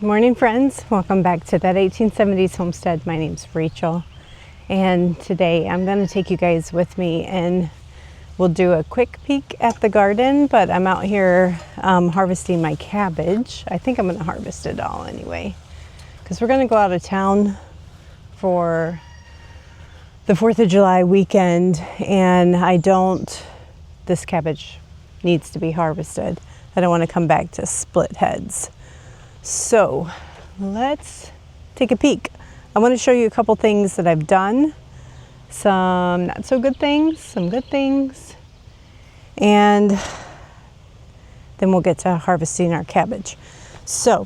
Morning, friends. Welcome back to that 1870s homestead. My name's Rachel, and today I'm going to take you guys with me and we'll do a quick peek at the garden, but I'm out here harvesting my cabbage. I think I'm going to harvest it all anyway because we're going to go out of town for the 4th of July weekend, and this cabbage needs to be harvested. I don't want to come back to split heads. So let's take a peek. I want to show you a couple things that I've done, some not so good things, some good things, and then we'll get to harvesting our cabbage. So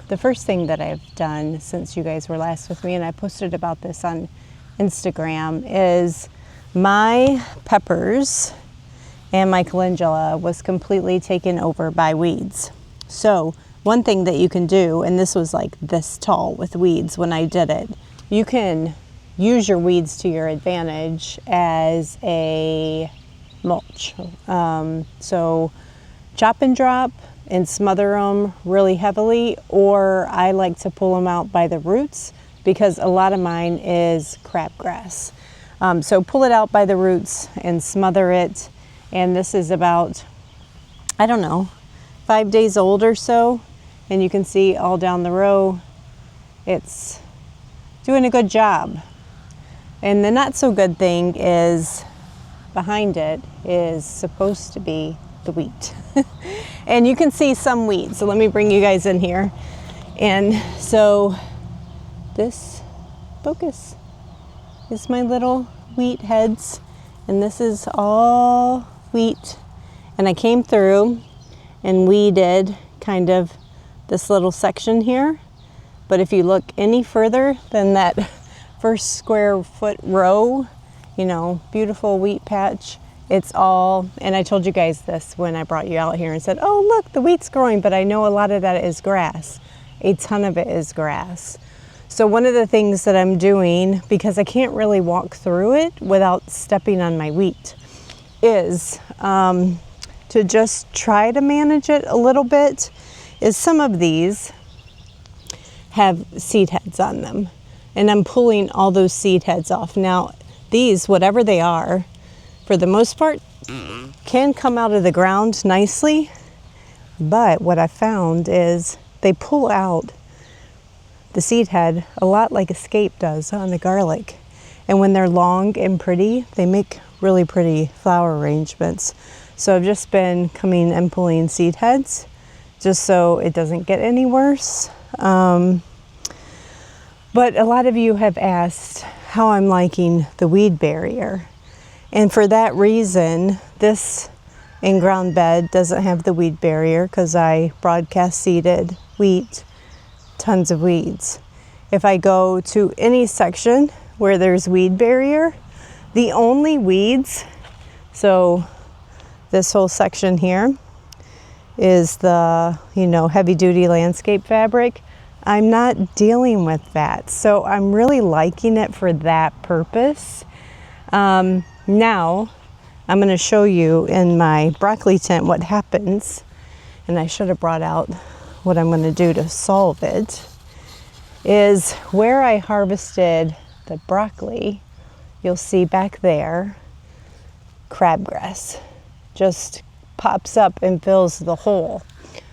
the first thing that I've done since you guys were last with me, and I posted about this on Instagram, is my peppers and my calendula was completely taken over by weeds. So one thing that you can do, and this was like this tall with weeds when I did it, you can use your weeds to your advantage as a mulch. So chop and drop and smother them really heavily, or I like to pull them out by the roots because a lot of mine is crabgrass. So pull it out by the roots and smother it. And this is about, I don't know, 5 days old or so. And you can see all down the row, it's doing a good job. And the not so good thing is behind it is supposed to be the wheat. And you can see some weeds. So let me bring you guys in here. And so this focus is my little wheat heads. And this is all wheat. And I came through and weeded kind of this little section here, but if you look any further than that first square foot row, beautiful wheat patch, it's all, and I told you guys this when I brought you out here and said, oh look, the wheat's growing, but I know a lot of that is grass. A ton of it is grass. So one of the things that I'm doing, because I can't really walk through it without stepping on my wheat, is to just try to manage it a little bit. Is some of these have seed heads on them, and I'm pulling all those seed heads off. Now these, whatever they are, for the most part can come out of the ground nicely, but what I found is they pull out the seed head a lot like escape does on the garlic, and when they're long and pretty, they make really pretty flower arrangements. So I've just been coming and pulling seed heads just so it doesn't get any worse. But a lot of you have asked how I'm liking the weed barrier. And for that reason, this in-ground bed doesn't have the weed barrier because I broadcast seeded wheat, tons of weeds. If I go to any section where there's weed barrier, the only weeds, so this whole section here, is the, heavy duty landscape fabric. I'm not dealing with that. So I'm really liking it for that purpose. Now I'm going to show you in my broccoli tent what happens. And I should have brought out what I'm going to do to solve it. Is where I harvested the broccoli, you'll see back there, crabgrass just pops up and fills the hole.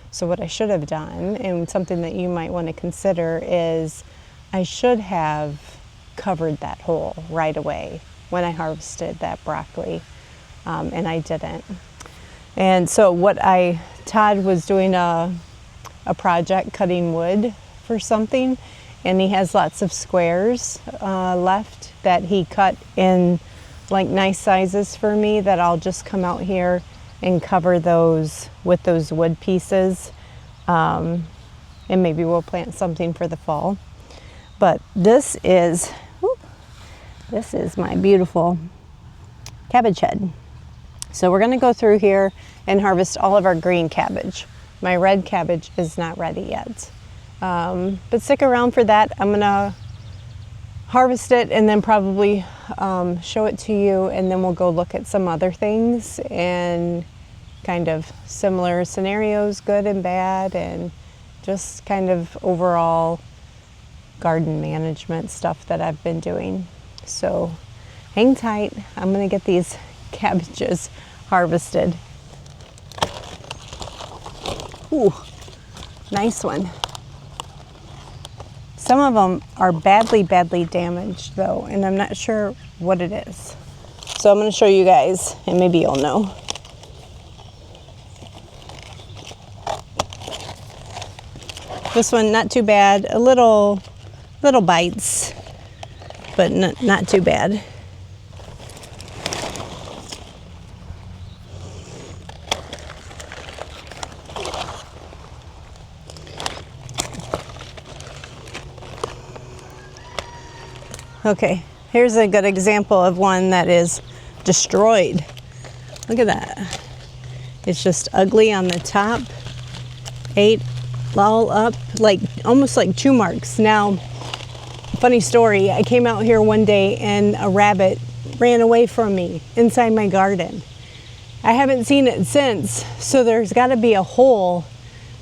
So what I should have done, and something that you might want to consider, is I should have covered that hole right away when I harvested that broccoli, and I didn't. And so Todd was doing a project cutting wood for something, and he has lots of squares left that he cut in like nice sizes for me that I'll just come out here and cover those with those wood pieces, and maybe we'll plant something for the fall. But this is my beautiful cabbage head. So we're going to go through here and harvest all of our green cabbage. My red cabbage is not ready yet, but stick around for that. I'm going to harvest it and then probably show it to you, and then we'll go look at some other things and kind of similar scenarios, good and bad, and just kind of overall garden management stuff that I've been doing. So hang tight. I'm gonna get these cabbages harvested. Ooh, nice one. Some of them are badly damaged though, and I'm not sure what it is. So I'm gonna show you guys, and maybe you'll know. This one, not too bad. A little bites, but not too bad. Okay, here's a good example of one that is destroyed. Look at that. It's just ugly on the top. Ate all up, like almost like chew marks. Now, funny story, I came out here one day and a rabbit ran away from me inside my garden. I haven't seen it since, so there's got to be a hole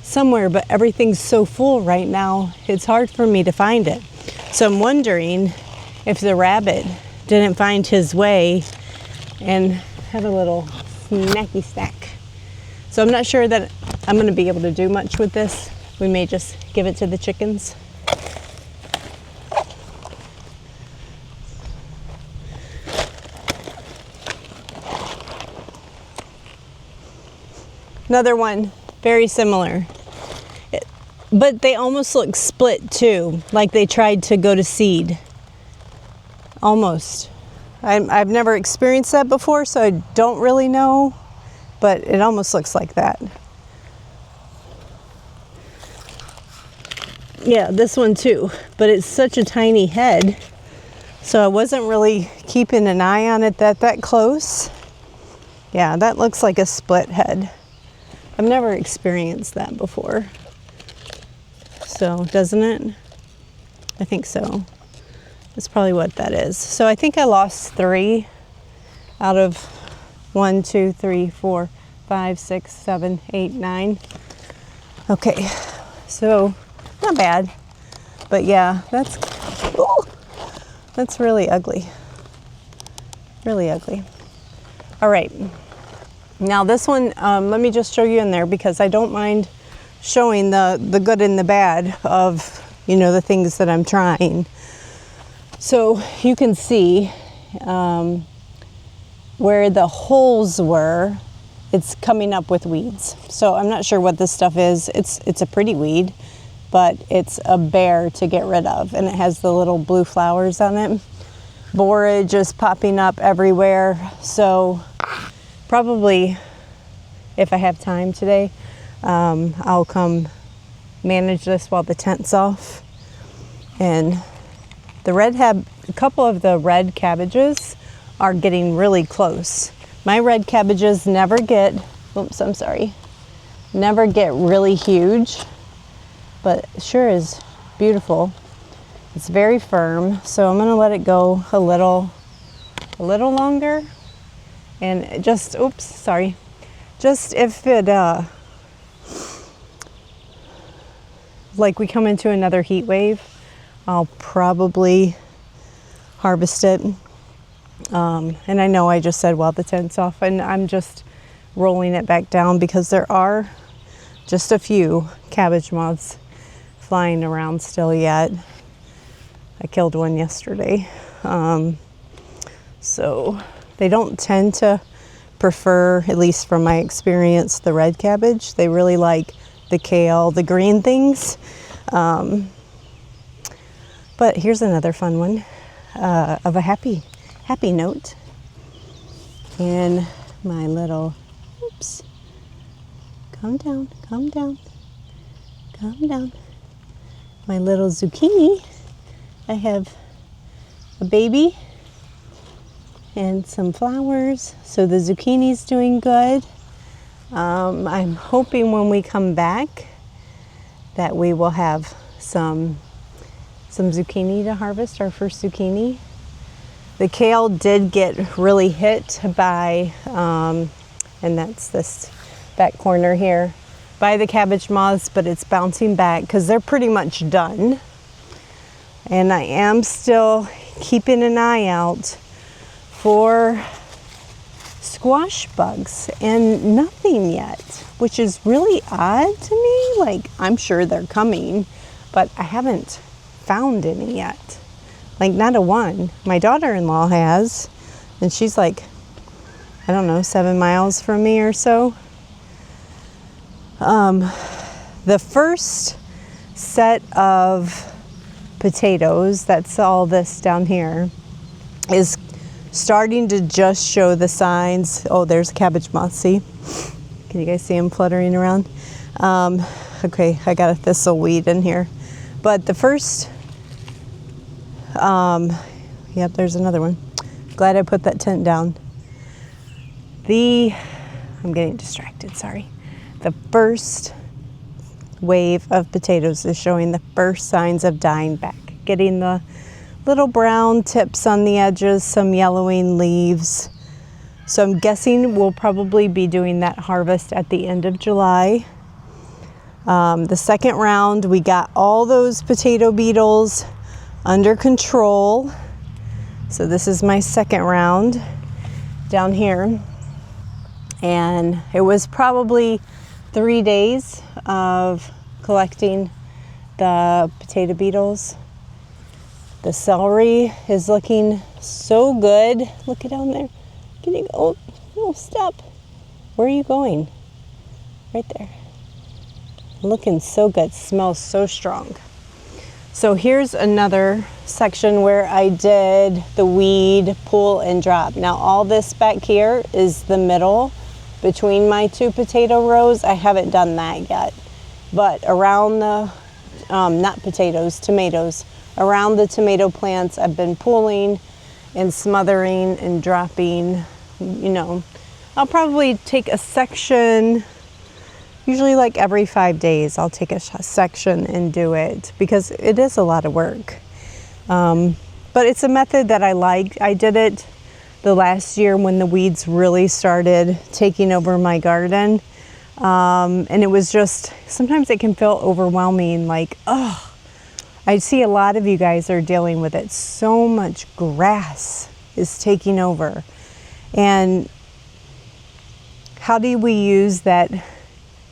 somewhere, but everything's so full right now, it's hard for me to find it. So I'm wondering if the rabbit didn't find his way and had a little snacky snack. So I'm not sure that I'm going to be able to do much with this. We may just give it to the chickens. Another one, very similar. But they almost look split too, like they tried to go to seed. Almost. I've never experienced that before, so I don't really know, but it almost looks like that. Yeah, this one too, but it's such a tiny head, so I wasn't really keeping an eye on it that close. Yeah, that looks like a split head. I've never experienced that before. So, doesn't it? I think so. That's probably what that is. So I think I lost 3 out of 1, 2, 3, 4, 5, 6, 7, 8, 9. Okay, so not bad. But yeah, that's really ugly. Really ugly. All right. Now this one, let me just show you in there because I don't mind showing the good and the bad of, you know, the things that I'm trying. So you can see where the holes were, it's coming up with weeds. So I'm not sure what this stuff is. It's a pretty weed, but it's a bear to get rid of, and it has the little blue flowers on it. Borage is popping up everywhere. So probably, if I have time today, I'll come manage this while the tent's off. And a couple of the red cabbages are getting really close. My red cabbages never get really huge, but it sure is beautiful. It's very firm, so I'm gonna let it go a little longer. And just if it, like we come into another heat wave, I'll probably harvest it. And I know I just said while the tent's off, and I'm just rolling it back down because there are just a few cabbage moths flying around still yet. I killed one yesterday. So they don't tend to prefer, at least from my experience, the red cabbage. They really like the kale, the green things. But here's another fun one of a happy note. And my little, calm down. My little zucchini. I have a baby and some flowers. So the zucchini's doing good. I'm hoping when we come back that we will have some zucchini to harvest, our first zucchini. The kale did get really hit by, and that's this back corner here, by the cabbage moths, but it's bouncing back because they're pretty much done. And I am still keeping an eye out for squash bugs, and nothing yet, which is really odd to me. Like, I'm sure they're coming, but I haven't found any yet. Like, not a one. My daughter-in-law has, and she's like, I don't know, 7 miles from me or so. The first set of potatoes, that's all this down here, is starting to just show the signs. Oh, there's a cabbage moth, see? Can you guys see him fluttering around? Okay, I got a thistle weed in here. But the first, yep, there's another one. Glad I put that tent down. I'm getting distracted, sorry. The first wave of potatoes is showing the first signs of dying back, getting the little brown tips on the edges, some yellowing leaves. So I'm guessing we'll probably be doing that harvest at the end of July. The second round, we got all those potato beetles under control. So this is my second round down here. And it was probably 3 days of collecting the potato beetles. The celery is looking so good. Look it down there. Can you go? Oh, stop. Where are you going? Right there. Looking so good. Smells so strong. So here's another section where I did the weed pull and drop. Now all this back here is the middle between my two potato rows. I haven't done that yet. But around the, not potatoes, tomatoes, around the tomato plants, I've been pulling and smothering and dropping, you know. I'll probably take a section, usually like every 5 days, I'll take a section and do it because it is a lot of work. But it's a method that I like. I did it the last year when the weeds really started taking over my garden. And it was just, sometimes it can feel overwhelming, like, oh, I see a lot of you guys are dealing with it. So much grass is taking over. And how do we use that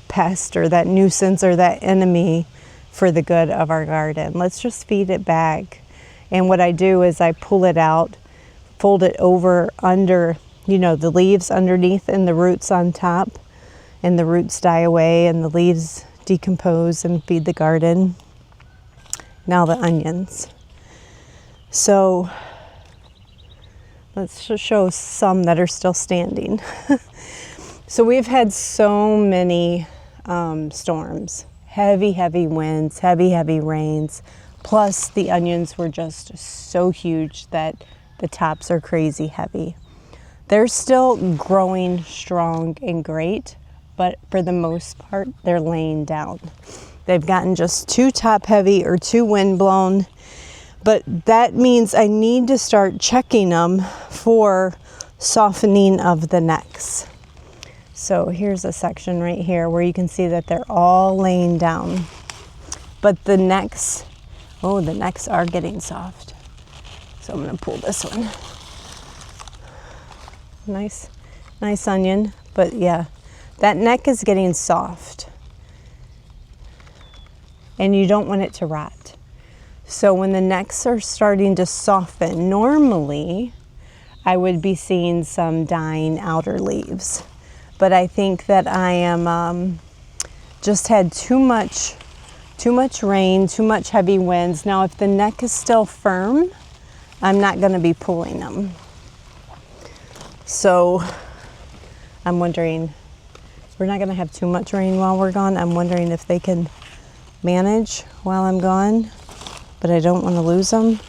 pest or that nuisance or that enemy for the good of our garden? Let's just feed it back. And what I do is I pull it out, fold it over under, you know, the leaves underneath and the roots on top. And the roots die away and the leaves decompose and feed the garden. Now the onions. So let's just show some that are still standing. So we've had so many storms, heavy winds, heavy rains. Plus the onions were just so huge that the tops are crazy heavy. They're still growing strong and great, but for the most part, they're laying down. They've gotten just too top heavy or too wind blown, but that means I need to start checking them for softening of the necks. So here's a section right here where you can see that they're all laying down, but the necks, oh, the necks are getting soft. So I'm gonna pull this one. Nice onion, but yeah, that neck is getting soft. And you don't want it to rot. So when the necks are starting to soften, normally I would be seeing some dying outer leaves. But I think that I am just had too much rain, too much heavy winds. Now if the neck is still firm, I'm not gonna be pulling them. So I'm wondering, we're not gonna have too much rain while we're gone. I'm wondering if they can manage while I'm gone, but I don't want to lose them.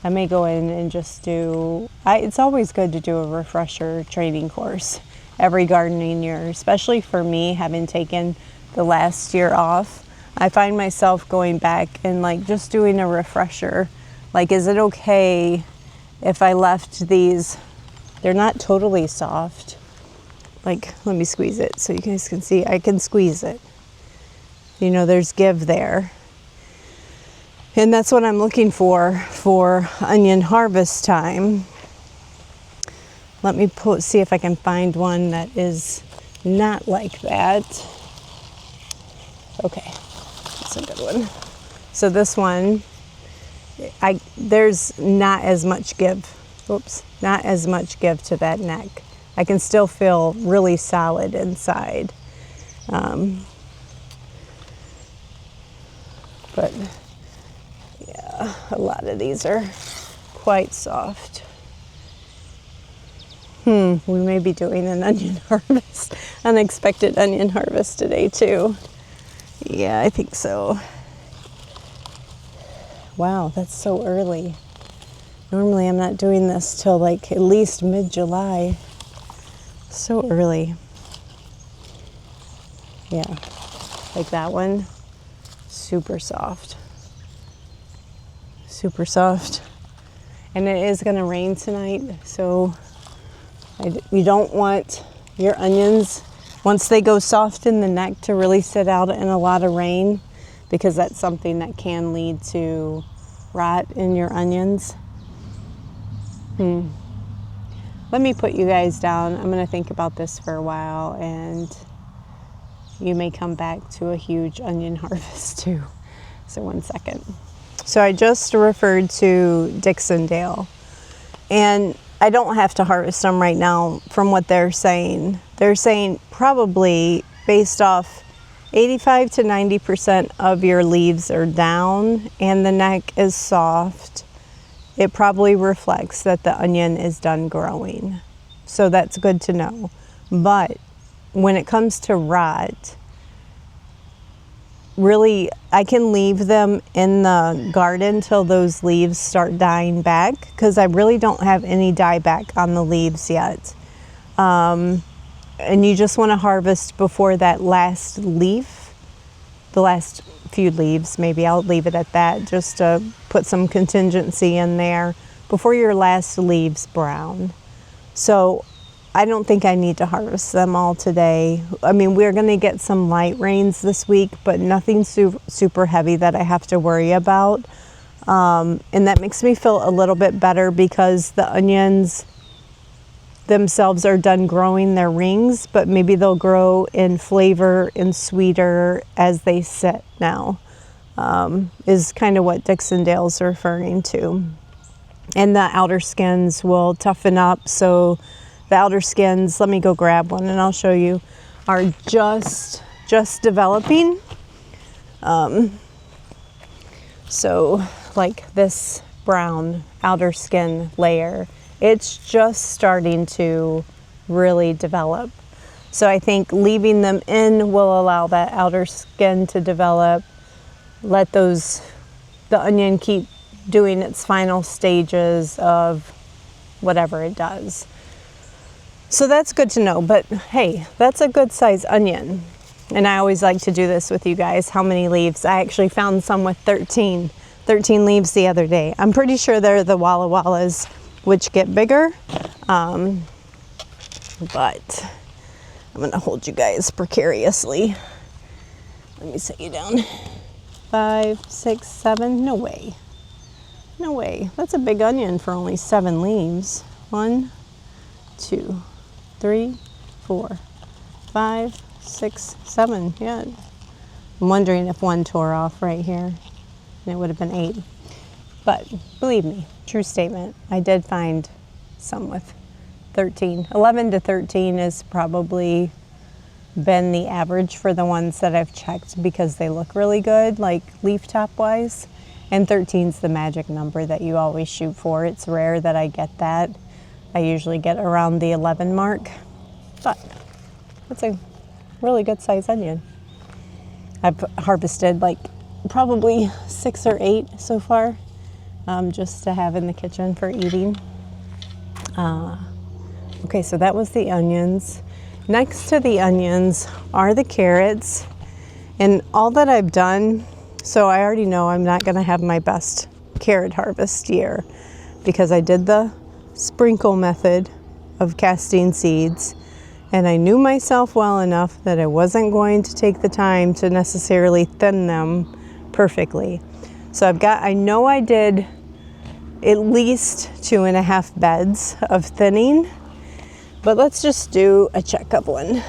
I may go in and just do, it's always good to do a refresher training course every gardening year, especially for me having taken the last year off. I find myself going back and like just doing a refresher. Like, is it okay if I left these, they're not totally soft, like, let me squeeze it so you guys can see. I can squeeze it. You know, there's give there. And that's what I'm looking for onion harvest time. Let me see if I can find one that is not like that. Okay, that's a good one. So this one, there's not as much give. Oops, not as much give to that neck. I can still feel really solid inside. But yeah, a lot of these are quite soft. We may be doing an onion harvest, unexpected onion harvest today too. Yeah, I think so. Wow, that's so early. Normally I'm not doing this till like at least mid-July. So early. Yeah, like that one, super soft. Super soft. And it is gonna rain tonight, so you don't want your onions, once they go soft in the neck, to really sit out in a lot of rain, because that's something that can lead to rot in your onions. Let me put you guys down. I'm going to think about this for a while, and you may come back to a huge onion harvest too. So one second. So I just referred to Dixondale, and I don't have to harvest them right now from what they're saying. They're saying probably based off 85 to 90% of your leaves are down and the neck is soft. It probably reflects that the onion is done growing. So that's good to know. But when it comes to rot, really, I can leave them in the garden till those leaves start dying back, because I really don't have any dieback on the leaves yet. And you just want to harvest before that last leaf, the last few leaves, maybe I'll leave it at that, just to put some contingency in there before your last leaves brown. So I don't think I need to harvest them all today. I mean, we're going to get some light rains this week, but nothing super heavy that I have to worry about. And that makes me feel a little bit better, because the onions themselves are done growing their rings, but maybe they'll grow in flavor and sweeter as they sit now, is kind of what Dixondale's referring to. And the outer skins will toughen up, so the outer skins, let me go grab one and I'll show you, are just developing. So like this brown outer skin layer, it's just starting to really develop. So I think leaving them in will allow that outer skin to develop, let the onion keep doing its final stages of whatever it does. So that's good to know, but hey, that's a good size onion. And I always like to do this with you guys, how many leaves. I actually found some with 13 leaves the other day. I'm pretty sure they're the Walla Wallas, which get bigger. But I'm gonna hold you guys precariously. Let me set you down. 5, 6, 7, no way. No way, that's a big onion for only 7 leaves. 1, 2, 3, 4, 5, 6, 7, yeah. I'm wondering if one tore off right here, and it would have been 8. But believe me, true statement, I did find some with 13. 11 to 13 is probably been the average for the ones that I've checked, because they look really good, like leaf top wise. And 13 is the magic number that you always shoot for. It's rare that I get that. I usually get around the 11 mark, but that's a really good size onion. I've harvested like probably 6 or 8 so far, just to have in the kitchen for eating. Okay, so that was the onions. Next to the onions are the carrots. And all that I've done, so I already know I'm not gonna have my best carrot harvest year, because I did the sprinkle method of casting seeds, And I knew myself well enough that I wasn't going to take the time to necessarily thin them perfectly. So I know I did at least 2.5 beds of thinning, but let's just do a checkup one.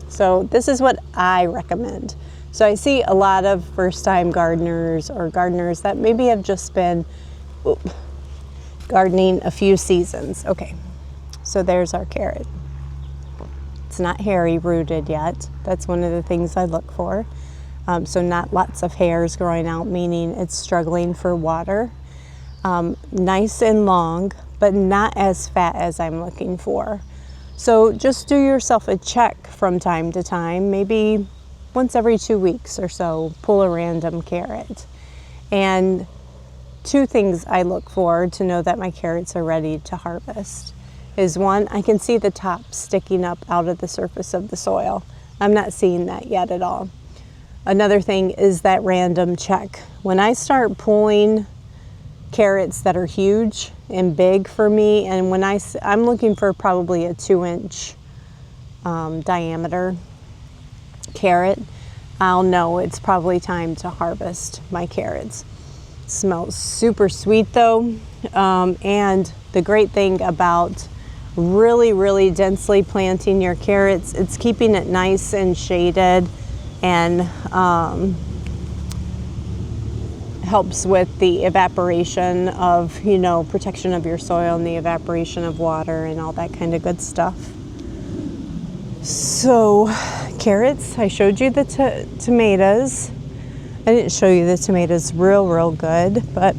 So this is what I recommend. So I see a lot of first-time gardeners or gardeners that maybe have just been gardening a few seasons. Okay, so there's our carrot. It's not hairy rooted yet. That's one of the things I look for. So not lots of hairs growing out, meaning it's struggling for water. Nice and long, but not as fat as I'm looking for. So just do yourself a check from time to time, maybe once every 2 weeks or so, pull a random carrot. And 2 things I look for to know that my carrots are ready to harvest is, one, I can see the top sticking up out of the surface of the soil. I'm not seeing that yet at all. Another thing is that random check. When I start pulling carrots that are huge and big for me, and when I'm looking for probably a 2-inch diameter carrot, I'll know it's probably time to harvest my carrots. Smells super sweet though, and the great thing about really densely planting your carrots, it's keeping it nice and shaded, and helps with the evaporation of, protection of your soil and the evaporation of water and all that kind of good stuff. So carrots, I showed you the tomatoes. I didn't show you the tomatoes real good, but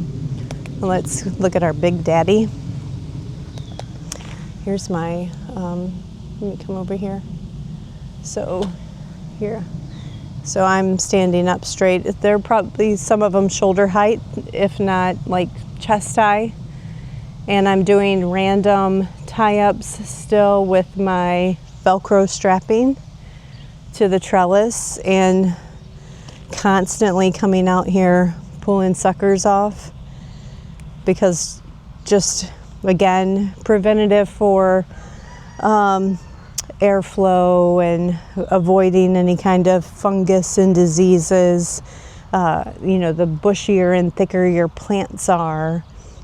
let's look at our big daddy. Here's my, let me come over here. So here. So I'm standing up straight. They're probably, some of them shoulder height, if not like chest high. And I'm doing random tie-ups still with my Velcro strapping to the trellis, and constantly coming out here pulling suckers off, because just, again, preventative for airflow and avoiding any kind of fungus and diseases. The bushier and thicker your plants are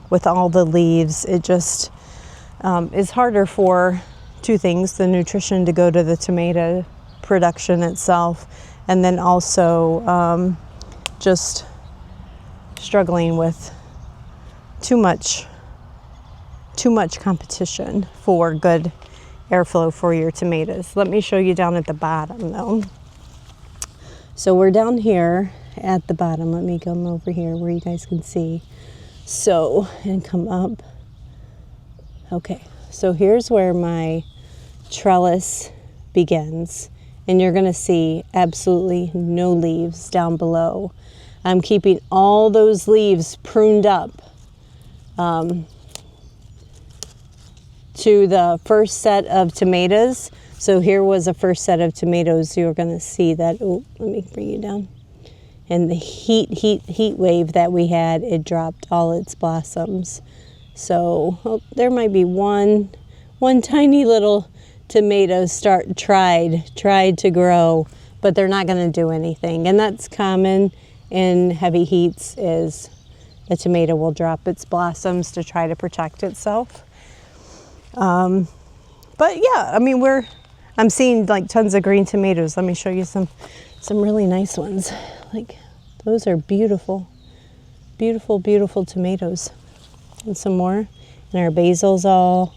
with all the leaves, it just is harder for 2 things: the nutrition to go to the tomato production itself, and then also just struggling with too much competition for good airflow for your tomatoes. Let me show you down at the bottom though. So we're down here at the bottom. Let me come over here where you guys can see. So, and come up. Okay, so here's where my trellis begins, and you're gonna see absolutely no leaves down below. I'm keeping all those leaves pruned up to the first set of tomatoes. So here was a first set of tomatoes. You're going to see that. Oh, let me bring you down. And the heat wave that we had, it dropped all its blossoms. So there might be one tiny little tomato tried to grow, but they're not going to do anything. And that's common in heavy heats, is the tomato will drop its blossoms to try to protect itself. But yeah, I mean, I'm seeing like tons of green tomatoes. Let me show you some really nice ones. Like, those are beautiful tomatoes. And some more. And our basil's all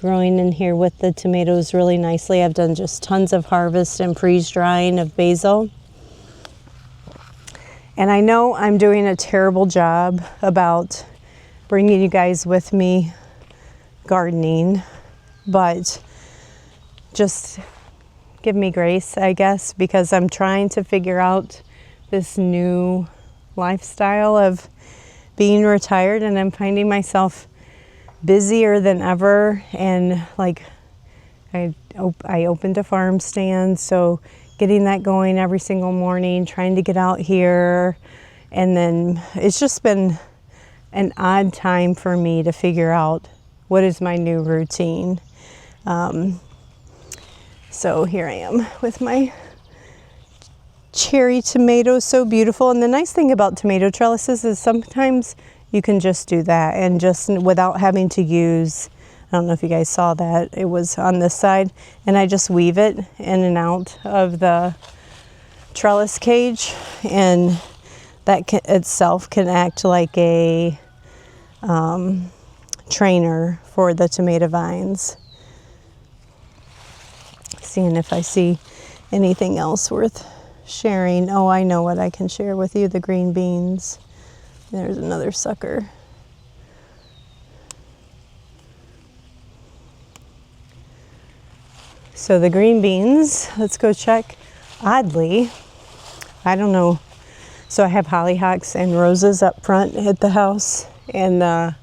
growing in here with the tomatoes really nicely. I've done just tons of harvest and freeze drying of basil. And I know I'm doing a terrible job about bringing you guys with me gardening, but just give me grace, I guess, because I'm trying to figure out this new lifestyle of being retired, and I'm finding myself busier than ever. And like, I opened a farm stand, so getting that going every single morning, trying to get out here, and then it's just been an odd time for me to figure out what is my new routine. So here I am with my cherry tomatoes, so beautiful. And the nice thing about tomato trellises is sometimes you can just do that and just without having to use, I don't know if you guys saw that, it was on this side, and I just weave it in and out of the trellis cage, and that itself can act like a trainer for the tomato vines. Seeing if I see anything else worth sharing. Oh, I know what I can share with you, the green beans. There's another sucker. So the green beans, let's go check. Oddly, I don't know. So I have hollyhocks and roses up front at the house, and the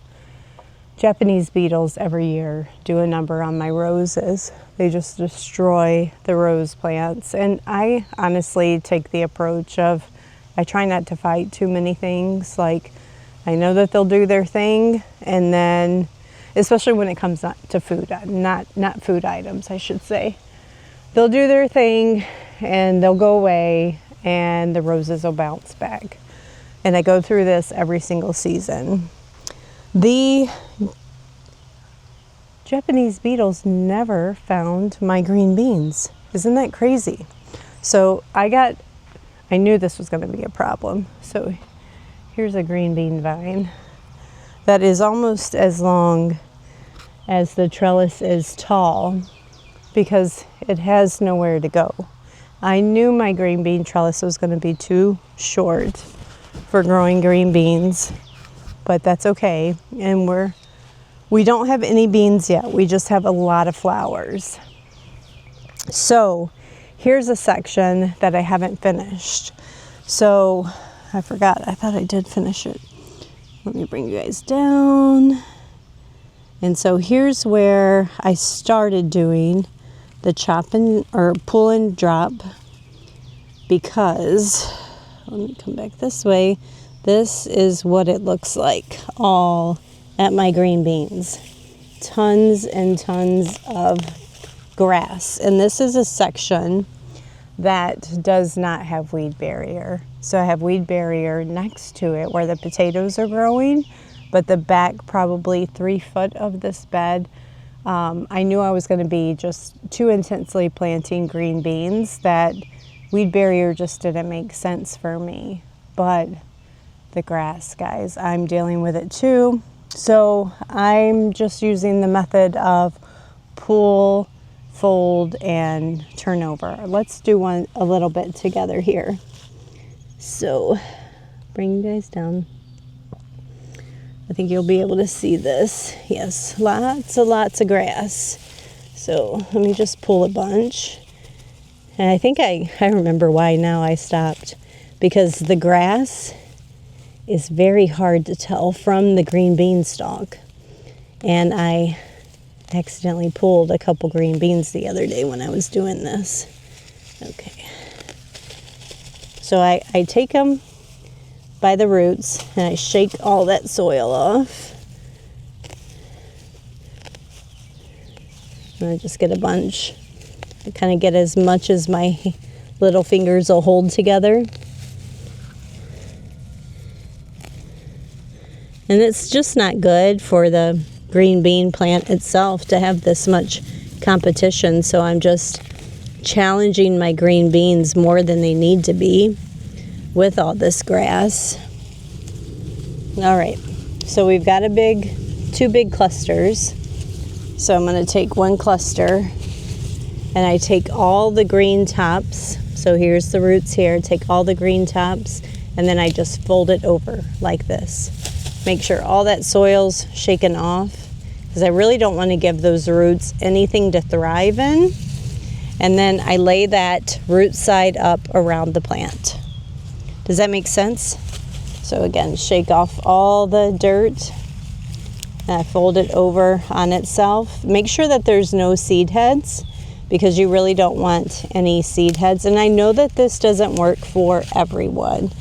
Japanese beetles every year do a number on my roses. They just destroy the rose plants. And I honestly take the approach of, I try not to fight too many things. Like, I know that they'll do their thing, and then, especially when it comes to food, not food items, I should say. They'll do their thing, and they'll go away, and the roses will bounce back. And I go through this every single season. The Japanese beetles never found my green beans. Isn't that crazy? So I knew this was going to be a problem. So here's a green bean vine that is almost as long as the trellis is tall because it has nowhere to go. I knew my green bean trellis was going to be too short for growing green beans, but that's okay. And we don't have any beans yet. We just have a lot of flowers. So here's a section that I haven't finished. So I forgot, I thought I did finish it. Let me bring you guys down. And so here's where I started doing the chopping or pull and drop, because, let me come back this way. This is what it looks like all at my green beans. Tons and tons of grass. And this is a section that does not have weed barrier. So I have weed barrier next to it where the potatoes are growing, but the back probably 3 foot of this bed, I knew I was going to be just too intensely planting green beans that weed barrier just didn't make sense for me. But the grass, guys, I'm dealing with it too. So I'm just using the method of pull, fold, and turn over. Let's do a little bit together here. So bring you guys down. I think you'll be able to see this. Yes, lots of grass. So let me just pull a bunch. And I think I remember why now I stopped. Because the grass is very hard to tell from the green bean stalk. And I accidentally pulled a couple green beans the other day when I was doing this. Okay. So I take them by the roots and I shake all that soil off. And I just get a bunch. I kind of get as much as my little fingers will hold together. And it's just not good for the green bean plant itself to have this much competition. So I'm just challenging my green beans more than they need to be with all this grass. All right, so we've got two big clusters. So I'm going to take one cluster and I take all the green tops. So here's the roots here. Take all the green tops and then I just fold it over like this. Make sure all that soil's shaken off because I really don't want to give those roots anything to thrive in. And then I lay that root side up around the plant. Does that make sense? So again, shake off all the dirt and I fold it over on itself. Make sure that there's no seed heads because you really don't want any seed heads. And I know that this doesn't work for everyone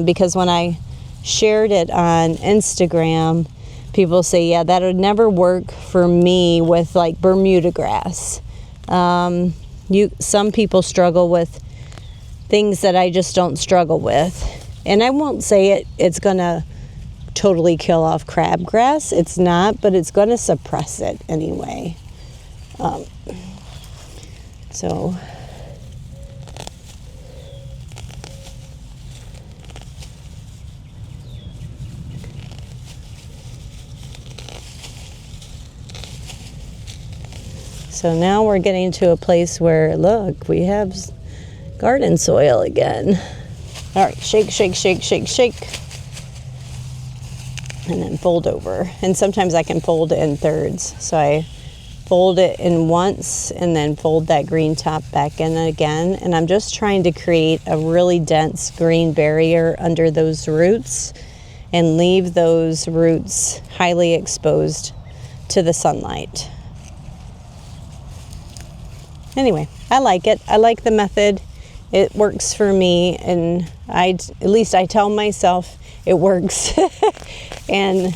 because when I shared it on Instagram, people say, yeah, that would never work for me with like Bermuda grass. Some people struggle with things that I just don't struggle with. And I won't say it's gonna totally kill off crabgrass. It's not, but it's gonna suppress it anyway. So now we're getting to a place where, look, we have garden soil again. All right, shake, shake, shake, shake, shake. And then fold over. And sometimes I can fold it in thirds. So I fold it in once and then fold that green top back in again. And I'm just trying to create a really dense green barrier under those roots and leave those roots highly exposed to the sunlight. Anyway, I like it. I like the method. It works for me, and at least I tell myself it works. And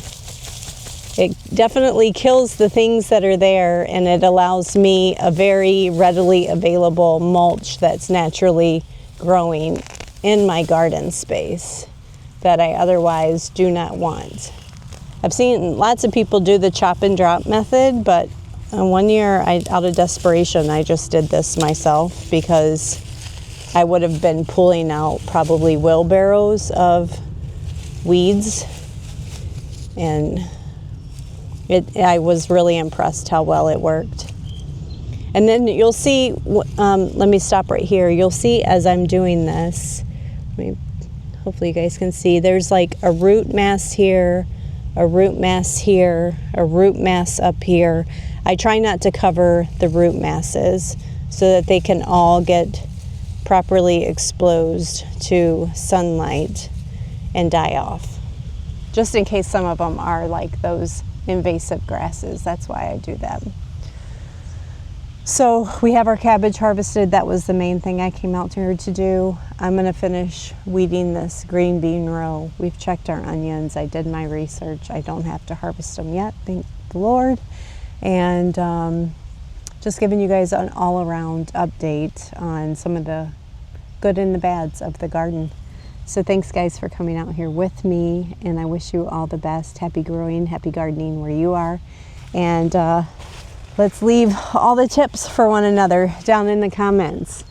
it definitely kills the things that are there, and it allows me a very readily available mulch that's naturally growing in my garden space that I otherwise do not want. I've seen lots of people do the chop and drop method, but one year, out of desperation, I just did this myself because I would have been pulling out probably wheelbarrows of weeds, and I was really impressed how well it worked. And then you'll see, let me stop right here. You'll see as I'm doing this, hopefully you guys can see, there's like a root mass here, a root mass here, a root mass up here. I try not to cover the root masses so that they can all get properly exposed to sunlight and die off. Just in case some of them are like those invasive grasses, that's why I do that. So we have our cabbage harvested. That was the main thing I came out here to do. I'm gonna finish weeding this green bean row. We've checked our onions. I did my research. I don't have to harvest them yet, thank the Lord. And just giving you guys an all-around update on some of the good and the bads of the garden. So thanks guys for coming out here with me, and I wish you all the best. Happy growing, happy gardening where you are. And let's leave all the tips for one another down in the comments.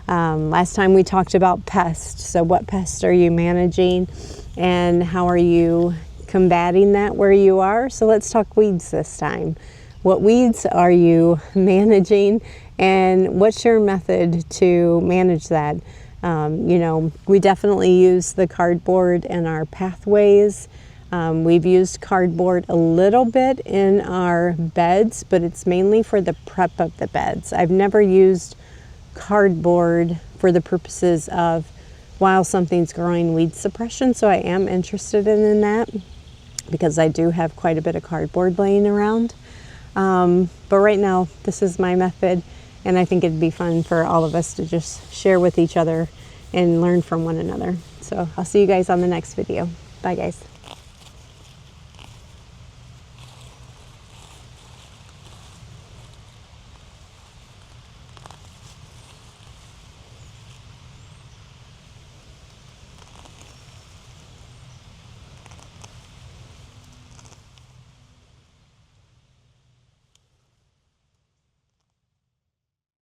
Last time we talked about pests. So what pests are you managing and how are you combating that where you are? So let's talk weeds this time. What weeds are you managing and what's your method to manage that? You know, we definitely use the cardboard in our pathways. We've used cardboard a little bit in our beds, but it's mainly for the prep of the beds. I've never used cardboard for the purposes of while something's growing weed suppression, so I am interested in that because I do have quite a bit of cardboard laying around. But right now, this is my method, and I think it'd be fun for all of us to just share with each other and learn from one another. So I'll see you guys on the next video. Bye guys.